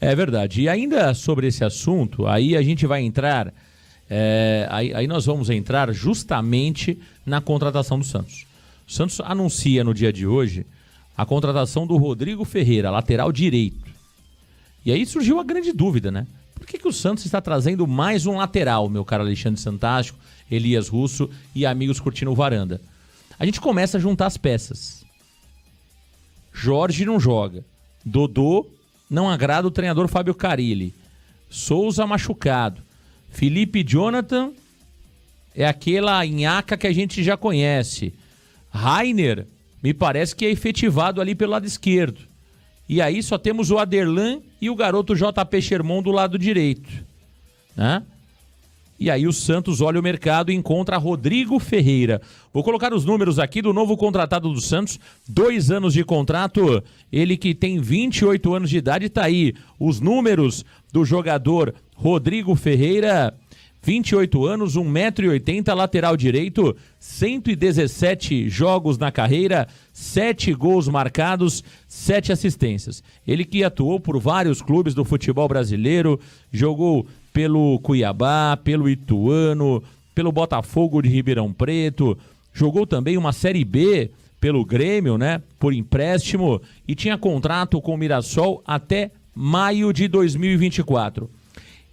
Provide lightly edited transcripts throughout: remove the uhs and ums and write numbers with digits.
É verdade. E ainda sobre esse assunto, aí a gente vai entrar, aí nós vamos entrar justamente na contratação do Santos. O Santos anuncia no dia de hoje a contratação do Rodrigo Ferreira, lateral direito. E aí surgiu a grande dúvida, né? Por que o Santos está trazendo mais um lateral, meu caro Alexandre Santástico, Elias Russo e amigos curtindo o Varanda? A gente começa a juntar as peças. Jorge não joga. Dodô não agrada o treinador Fábio Carille. Souza machucado. Felipe Jonathan é aquela nhaca que a gente já conhece. Rainer me parece que é efetivado ali pelo lado esquerdo. E aí só temos o Aderlan e o garoto JP Sherman do lado direito, né? E aí o Santos olha o mercado e encontra Rodrigo Ferreira. Vou colocar os números aqui do novo contratado do Santos, 2 anos de contrato, ele que tem 28 anos de idade, tá aí os números do jogador Rodrigo Ferreira, 28 anos, 1,80 m, lateral direito, 117 jogos na carreira, 7 gols marcados, 7 assistências. Ele que atuou por vários clubes do futebol brasileiro, jogou pelo Cuiabá, pelo Ituano, pelo Botafogo de Ribeirão Preto, jogou também uma Série B pelo Grêmio, né, por empréstimo, e tinha contrato com o Mirassol até maio de 2024.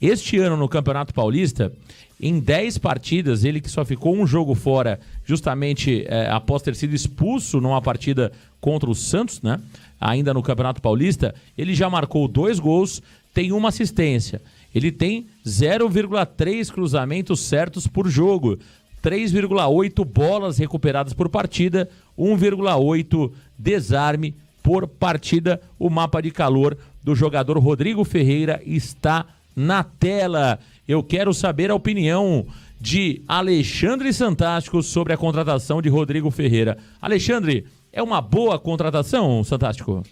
Este ano no Campeonato Paulista, em 10 partidas, ele que só ficou um jogo fora, justamente após ter sido expulso numa partida contra o Santos, né? Ainda no Campeonato Paulista, ele já marcou 2 gols, tem uma assistência. Ele tem 0,3 cruzamentos certos por jogo, 3,8 bolas recuperadas por partida, 1,8 desarme por partida. O mapa de calor do jogador Rodrigo Ferreira está na tela. Eu quero saber a opinião de Alexandre Santástico sobre a contratação de Rodrigo Ferreira. Alexandre, é uma boa contratação, Santástico?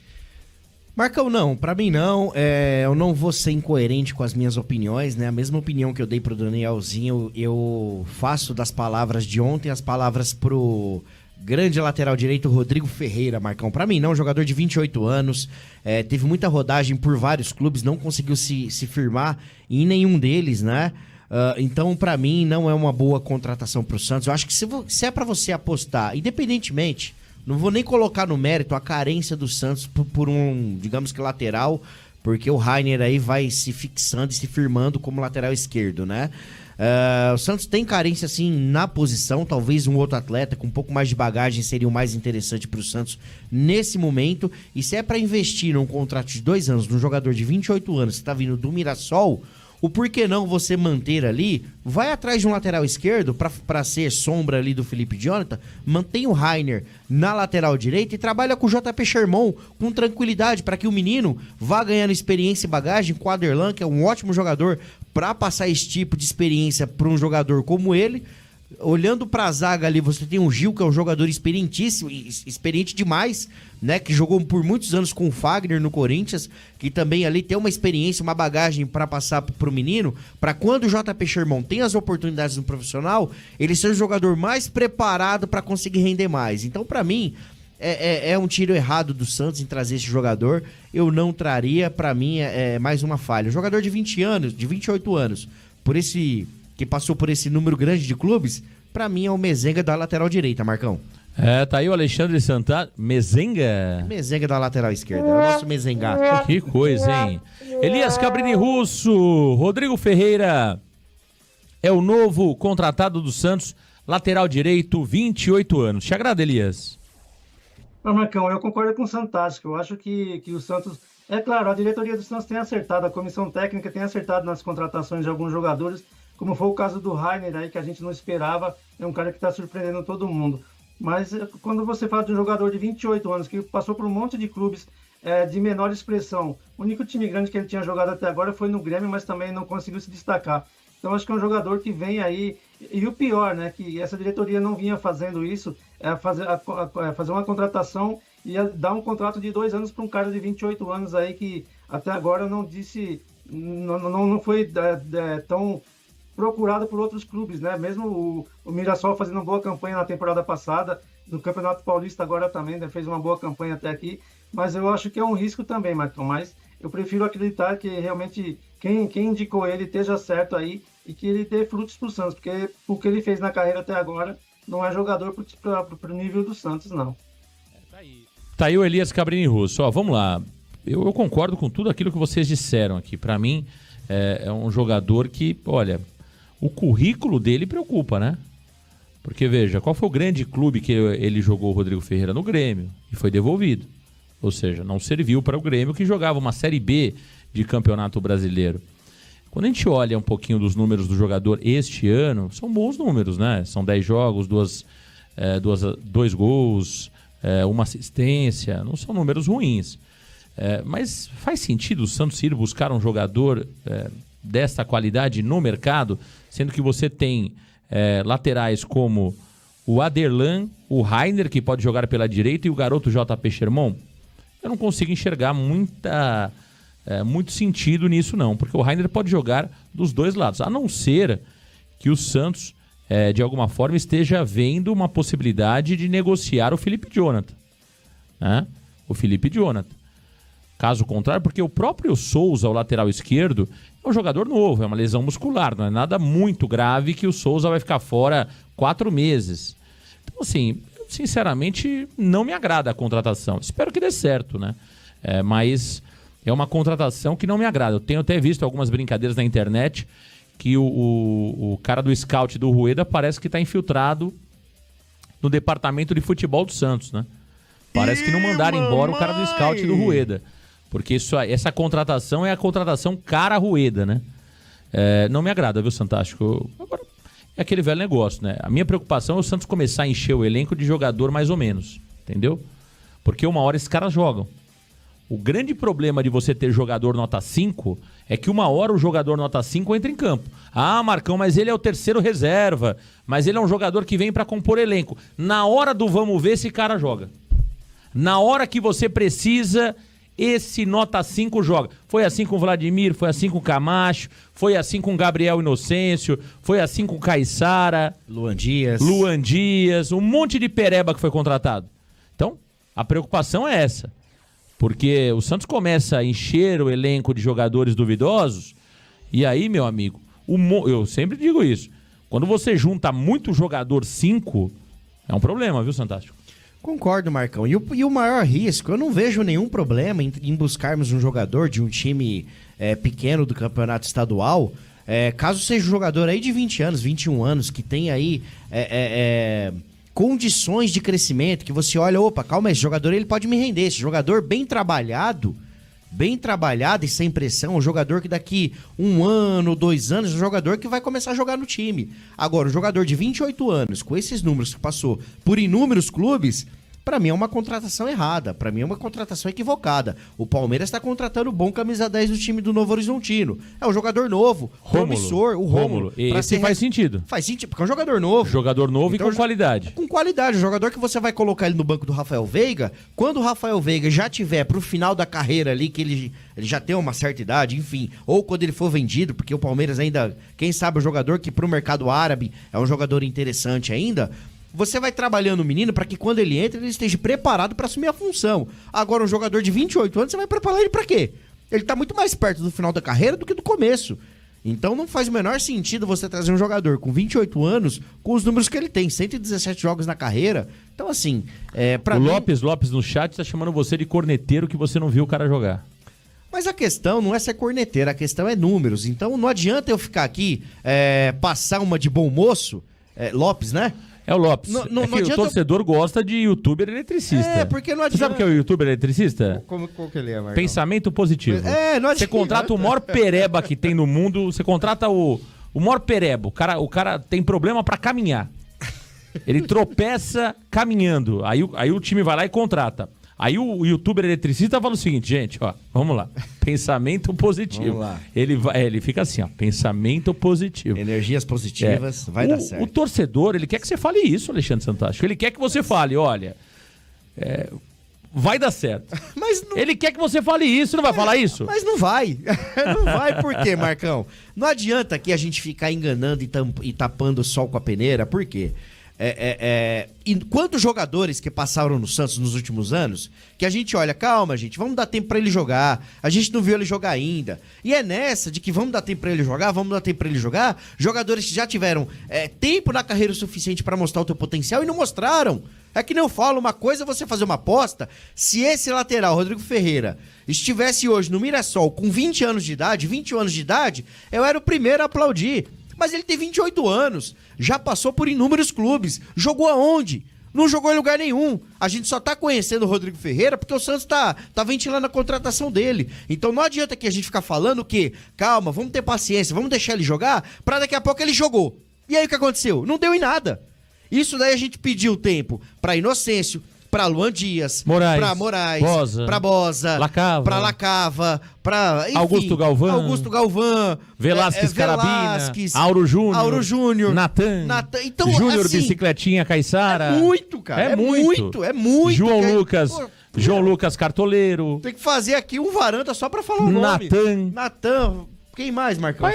Marcão, não, pra mim não. Eu não vou ser incoerente com as minhas opiniões, né? A mesma opinião que eu dei pro Danielzinho, eu faço das palavras de ontem as palavras pro grande lateral direito Rodrigo Ferreira, Marcão. Pra mim não, jogador de 28 anos, teve muita rodagem por vários clubes, não conseguiu se firmar em nenhum deles, né? Então, pra mim, não é uma boa contratação pro Santos. Eu acho que se é pra você apostar, independentemente, não vou nem colocar no mérito a carência do Santos por um, digamos que lateral, porque o Rainer aí vai se fixando e se firmando como lateral esquerdo, né? O Santos tem carência assim na posição, talvez um outro atleta com um pouco mais de bagagem seria o mais interessante para o Santos nesse momento. E se é para investir num contrato de 2 anos num jogador de 28 anos que está vindo do Mirassol, o porquê não você manter ali, vai atrás de um lateral esquerdo para ser sombra ali do Felipe Jonathan, mantém o Rainer na lateral direita e trabalha com o JP Sherman com tranquilidade para que o menino vá ganhando experiência e bagagem com o Aderlan, que é um ótimo jogador para passar esse tipo de experiência para um jogador como ele. Olhando pra zaga ali, você tem o Gil, que é um jogador experientíssimo, experiente demais, né? Que jogou por muitos anos com o Fagner no Corinthians, que também ali tem uma experiência, uma bagagem pra passar pro menino, pra quando o JP Sherman tem as oportunidades no profissional, ele ser o jogador mais preparado pra conseguir render mais. Então, pra mim, é um tiro errado do Santos em trazer esse jogador. Eu não traria, pra mim, é mais uma falha. O jogador de 20 anos, de 28 anos, que passou por esse número grande de clubes, pra mim é o Mezenga da lateral direita, Marcão. Tá aí o Alexandre Santana. Mezenga? Mezenga da lateral esquerda, é o nosso Mezengato. Que coisa, hein? Elias Cabrini Russo, Rodrigo Ferreira é o novo contratado do Santos, lateral direito, 28 anos. Te agrada, Elias? Marcão, eu concordo com o Santástico. Eu acho que o Santos... É claro, a diretoria do Santos tem acertado, a comissão técnica tem acertado nas contratações de alguns jogadores, como foi o caso do Rainer aí, que a gente não esperava, é um cara que está surpreendendo todo mundo. Mas quando você fala de um jogador de 28 anos, que passou por um monte de clubes de menor expressão, o único time grande que ele tinha jogado até agora foi no Grêmio, mas também não conseguiu se destacar. Então acho que é um jogador que vem aí, e o pior, né, que essa diretoria não vinha fazendo isso, fazer uma contratação e dar um contrato de 2 anos para um cara de 28 anos aí, que até agora não foi tão procurado por outros clubes, né? Mesmo o Mirassol fazendo uma boa campanha na temporada passada, no Campeonato Paulista agora também, né? Fez uma boa campanha até aqui, mas eu acho que é um risco também, Marcão, mas eu prefiro acreditar que realmente quem indicou ele esteja certo aí e que ele dê frutos para o Santos, porque o que ele fez na carreira até agora não é jogador para o nível do Santos, não. Tá aí o Elias Cabrini Russo. Ó, vamos lá. Eu concordo com tudo aquilo que vocês disseram aqui. Para mim, é um jogador que, olha, o currículo dele preocupa, né? Porque, veja, qual foi o grande clube que ele jogou o Rodrigo Ferreira? No Grêmio. E foi devolvido. Ou seja, não serviu para o Grêmio, que jogava uma Série B de Campeonato Brasileiro. Quando a gente olha um pouquinho dos números do jogador este ano, são bons números, né? São 10 jogos, 2 gols, uma assistência. Não são números ruins. Mas faz sentido o Santos ir buscar um jogador desta qualidade no mercado, sendo que você tem laterais como o Aderlan, o Rainer, que pode jogar pela direita, e o garoto JP Sherman? Eu não consigo enxergar muito sentido nisso, não, porque o Rainer pode jogar dos dois lados, a não ser que o Santos, de alguma forma, esteja vendo uma possibilidade de negociar o Felipe Jonathan. Né? O Felipe Jonathan. Caso contrário, porque o próprio Souza, o lateral esquerdo, é um jogador novo, é uma lesão muscular, não é nada muito grave que o Souza vai ficar fora 4 meses. Então, assim, sinceramente, não me agrada a contratação. Espero que dê certo, né? Mas é uma contratação que não me agrada. Eu tenho até visto algumas brincadeiras na internet que o cara do scout do Rueda parece que está infiltrado no departamento de futebol do Santos, né? Parece que não mandaram embora o cara do scout do Rueda. Porque essa contratação é a contratação cara Rueda, né? Não me agrada, viu, Santástico? Agora, é aquele velho negócio, né? A minha preocupação é o Santos começar a encher o elenco de jogador mais ou menos, entendeu? Porque uma hora esses caras jogam. O grande problema de você ter jogador nota 5 é que uma hora o jogador nota 5 entra em campo. Ah, Marcão, mas ele é o terceiro reserva, mas ele é um jogador que vem pra compor elenco. Na hora do vamos ver, esse cara joga. Na hora que você precisa, esse nota 5 joga. Foi assim com o Vladimir, foi assim com o Camacho, foi assim com o Gabriel Inocêncio, foi assim com o Caiçara, Luan Dias, um monte de pereba que foi contratado. Então, a preocupação é essa. Porque o Santos começa a encher o elenco de jogadores duvidosos, e aí, meu amigo, eu sempre digo isso, quando você junta muito jogador 5, é um problema, viu, Santástico? Concordo, Marcão. E o maior risco, eu não vejo nenhum problema em buscarmos um jogador de um time pequeno do campeonato estadual, caso seja um jogador aí de 20 anos, 21 anos, que tem aí condições de crescimento, que você olha, opa, calma, esse jogador ele pode me render, esse jogador bem trabalhado e sem pressão, um jogador que daqui 1 ano, 2 anos, um jogador que vai começar a jogar no time. Agora, um jogador de 28 anos, com esses números que passou por inúmeros clubes, pra mim é uma contratação errada, pra mim é uma contratação equivocada. O Palmeiras tá contratando o bom camisa 10 do time do Novo Horizontino. É um jogador novo, promissor, o Rômulo. Esse faz sentido. Faz sentido, porque é um jogador novo. Jogador novo então, e com qualidade. Com qualidade, um jogador que você vai colocar ele no banco do Rafael Veiga, quando o Rafael Veiga já tiver pro final da carreira ali, que ele já tem uma certa idade, enfim, ou quando ele for vendido, porque o Palmeiras ainda, quem sabe o jogador que pro mercado árabe é um jogador interessante ainda, você vai trabalhando o menino para que quando ele entra, ele esteja preparado para assumir a função. Agora, um jogador de 28 anos, você vai preparar ele para quê? Ele tá muito mais perto do final da carreira do que do começo. Então não faz o menor sentido você trazer um jogador com 28 anos, com os números que ele tem, 117 jogos na carreira. Então, assim, pra mim... Lopes no chat tá chamando você de corneteiro que você não viu o cara jogar. Mas a questão não é ser corneteiro, a questão é números. Então não adianta eu ficar aqui, passar uma de bom moço, Lopes, né? É o Lopes. Não o torcedor gosta de youtuber eletricista. Porque não adianta. Você sabe o que é o youtuber eletricista? Qual que ele é, Marcão? Pensamento positivo. Não adianta. Você contrata o maior pereba que tem no mundo, você contrata o maior pereba. O cara tem problema pra caminhar. Ele tropeça caminhando. Aí o time vai lá e contrata. Aí o youtuber eletricista fala o seguinte, gente, ó, vamos lá. Pensamento positivo. Vamos lá. Ele fica assim, ó, pensamento positivo. Energias positivas, vai dar certo. O torcedor, ele quer que você fale isso, Alexandre Santástico. Ele quer que você fale, olha, vai dar certo. Mas não... Ele quer que você fale isso, não vai falar isso? Mas não vai. Não vai por quê, Marcão? Não adianta aqui a gente ficar enganando e tapando o sol com a peneira, por quê? E quantos jogadores que passaram no Santos nos últimos anos, que a gente olha, calma, gente, vamos dar tempo pra ele jogar, a gente não viu ele jogar ainda. E é nessa de que vamos dar tempo pra ele jogar, jogadores que já tiveram tempo na carreira o suficiente pra mostrar o teu potencial e não mostraram. É que não falo, uma coisa é você fazer uma aposta, se esse lateral, Rodrigo Ferreira, estivesse hoje no Mirassol com 21 anos de idade, eu era o primeiro a aplaudir. Mas ele tem 28 anos, já passou por inúmeros clubes, jogou aonde? Não jogou em lugar nenhum. A gente só tá conhecendo o Rodrigo Ferreira porque o Santos tá ventilando a contratação dele. Então não adianta que a gente ficar falando que, calma, vamos ter paciência, vamos deixar ele jogar, pra daqui a pouco ele jogou. E aí o que aconteceu? Não deu em nada. Isso daí a gente pediu tempo pra Inocêncio, pra Luan Dias, pra Moraes, Boza, pra Boza, Lacava, pra enfim, Augusto Galvão, Velasquez Carabina, Auro Júnior, Natan, então, Júnior assim, Bicicletinha Caissara. É muito, cara. É muito. João Lucas Cartoleiro. Tem que fazer aqui um varanda só pra falar o nome. Natan. Quem mais, Marcão?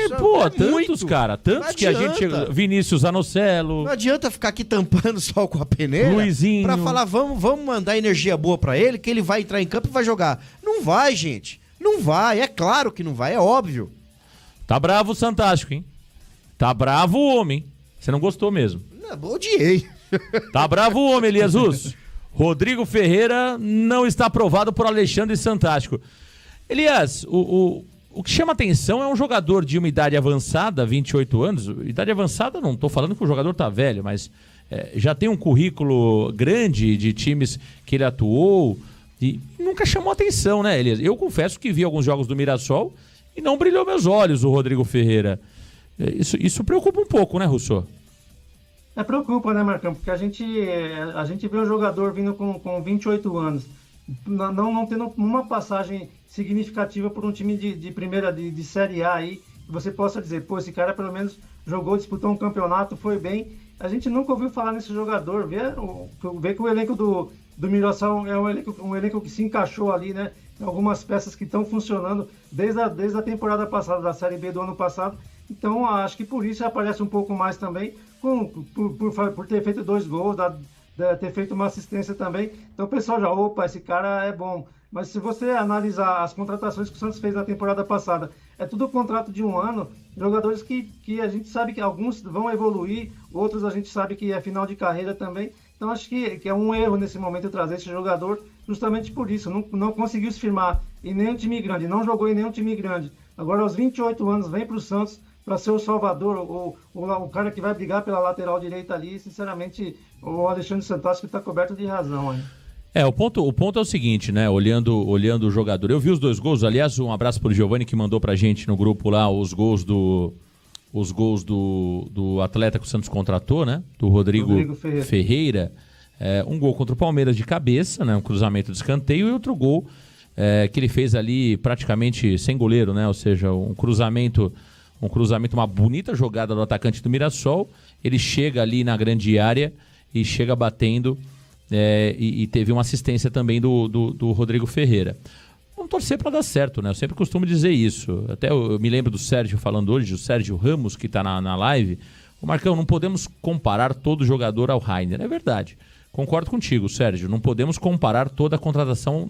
Tantos, cara. Tantos que a gente... Vinícius Anocelo. Não adianta ficar aqui tampando só com a peneira. Luizinho. Pra falar, vamos mandar energia boa pra ele, que ele vai entrar em campo e vai jogar. Não vai, gente. Não vai. É claro que não vai, é óbvio. Tá bravo o Santástico, hein? Tá bravo o homem. Você não gostou mesmo. Não, odiei. Tá bravo o homem, Elias Russo. Rodrigo Ferreira não está aprovado por Alexandre Santástico. Elias, o que chama atenção é um jogador de uma idade avançada, 28 anos. Idade avançada, não estou falando que o jogador está velho, mas já tem um currículo grande de times que ele atuou e nunca chamou atenção, né, Elias? Eu confesso que vi alguns jogos do Mirassol e não brilhou meus olhos o Rodrigo Ferreira. Isso preocupa um pouco, né, Russo? Preocupa, né, Marcão? Porque a gente vê um jogador vindo com 28 anos, não tendo uma passagem significativa por um time de primeira, de Série A aí, que você possa dizer, pô, esse cara pelo menos jogou, disputou um campeonato, foi bem. A gente nunca ouviu falar nesse jogador, vê que o elenco do Mirassol é um elenco que se encaixou ali, né? Algumas peças que estão funcionando desde a temporada passada, da Série B do ano passado. Então, acho que por isso aparece um pouco mais também, por ter feito 2 gols, ter feito uma assistência também. Então o pessoal já, opa, esse cara é bom. Mas se você analisar as contratações que o Santos fez na temporada passada, é tudo contrato de 1 ano, jogadores que a gente sabe que alguns vão evoluir, outros a gente sabe que é final de carreira também. Então acho que é um erro nesse momento trazer esse jogador justamente por isso. Não conseguiu se firmar em nenhum time grande, não jogou em nenhum time grande. Agora aos 28 anos vem para o Santos para ser o salvador, o cara que vai brigar pela lateral direita ali. Sinceramente, o Alexandre Santástico está coberto de razão, hein? O ponto é o seguinte, né? Olhando o jogador. Eu vi os 2 gols. Aliás, um abraço pro Giovanni que mandou pra gente no grupo lá os gols do atleta que o Santos contratou, né? Do Rodrigo Ferreira. Um gol contra o Palmeiras de cabeça, né? Um cruzamento de escanteio, e outro gol que ele fez ali praticamente sem goleiro, né? Ou seja, um cruzamento, uma bonita jogada do atacante do Mirassol. Ele chega ali na grande área e chega batendo. E teve uma assistência também do Rodrigo Ferreira. Vamos torcer para dar certo, né? Eu sempre costumo dizer isso. Até eu me lembro do Sérgio falando hoje, o Sérgio Ramos, que está na live. O Marcão, não podemos comparar todo jogador ao Rainer. É verdade. Concordo contigo, Sérgio. Não podemos comparar toda a contratação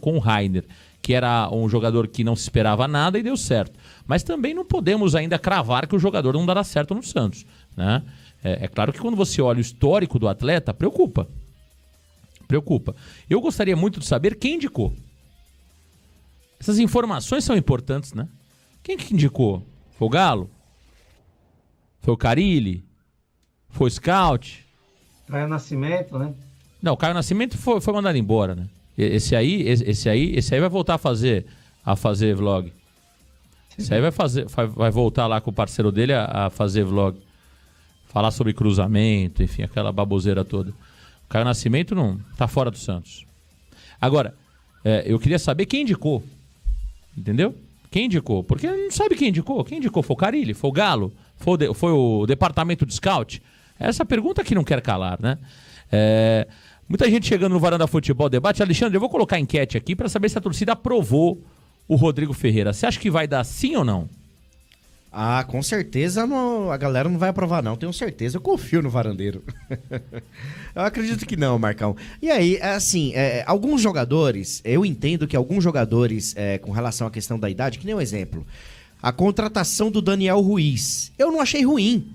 com o Rainer, que era um jogador que não se esperava nada e deu certo. Mas também não podemos ainda cravar que o jogador não dará certo no Santos, né? É claro que quando você olha o histórico do atleta, preocupa. Eu gostaria muito de saber quem indicou. Essas informações são importantes, né? Quem que indicou? Foi o Galo? Foi o Carille? Foi o Scout? Caio Nascimento, né? Não, o Caio Nascimento foi mandado embora, né? Esse aí vai voltar a fazer vlog. Esse aí vai voltar lá com o parceiro dele a fazer vlog. Falar sobre cruzamento, enfim, aquela baboseira toda. O Caio Nascimento não tá fora do Santos. Agora, eu queria saber quem indicou. Entendeu? Quem indicou? Porque não sabe quem indicou. Quem indicou? Foi o Carille? Foi o Galo? Foi o departamento de scout? Essa pergunta que não quer calar, né? Muita gente chegando no Varanda Futebol Debate. Alexandre, eu vou colocar a enquete aqui para saber se a torcida aprovou o Rodrigo Ferreira. Você acha que vai dar sim ou não? Ah, com certeza a galera não vai aprovar, não. Tenho certeza, eu confio no Varandeiro. Eu acredito que não, Marcão. E aí, assim, alguns jogadores, eu entendo que alguns jogadores, com relação à questão da idade, que nem um exemplo, a contratação do Daniel Ruiz, eu não achei ruim.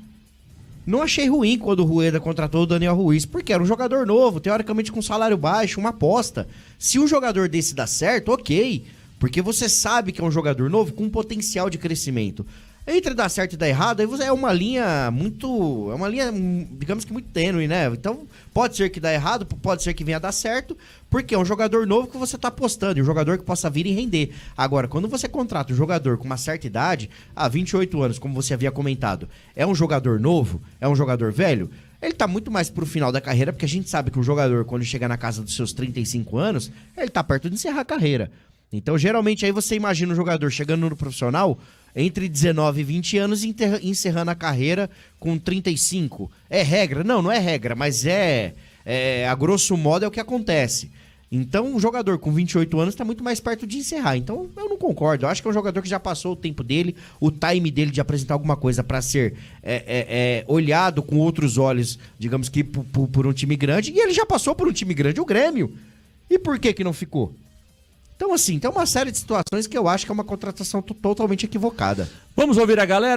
Não achei ruim quando o Rueda contratou o Daniel Ruiz, porque era um jogador novo, teoricamente com salário baixo, uma aposta. Se um jogador desse dá certo, ok, porque você sabe que é um jogador novo com potencial de crescimento. Entre dar certo e dar errado, aí é uma linha muito... É uma linha, digamos que muito tênue, né? Então, pode ser que dá errado, pode ser que venha a dar certo, porque é um jogador novo que você tá apostando, e um jogador que possa vir e render. Agora, quando você contrata um jogador com uma certa idade, 28 anos, como você havia comentado, é um jogador novo? É um jogador velho? Ele tá muito mais pro final da carreira, porque a gente sabe que um jogador, quando chega na casa dos seus 35 anos, ele tá perto de encerrar a carreira. Então, geralmente, aí você imagina um jogador chegando no profissional entre 19 e 20 anos e encerrando a carreira com 35. É regra? Não, não é regra, mas a grosso modo é o que acontece. Então, um jogador com 28 anos está muito mais perto de encerrar. Então, eu não concordo. Eu acho que é um jogador que já passou o tempo dele, o time dele de apresentar alguma coisa para ser olhado com outros olhos, digamos que por um time grande. E ele já passou por um time grande, o Grêmio. E por que não ficou? Então, assim, tem uma série de situações que eu acho que é uma contratação totalmente equivocada. Vamos ouvir a galera.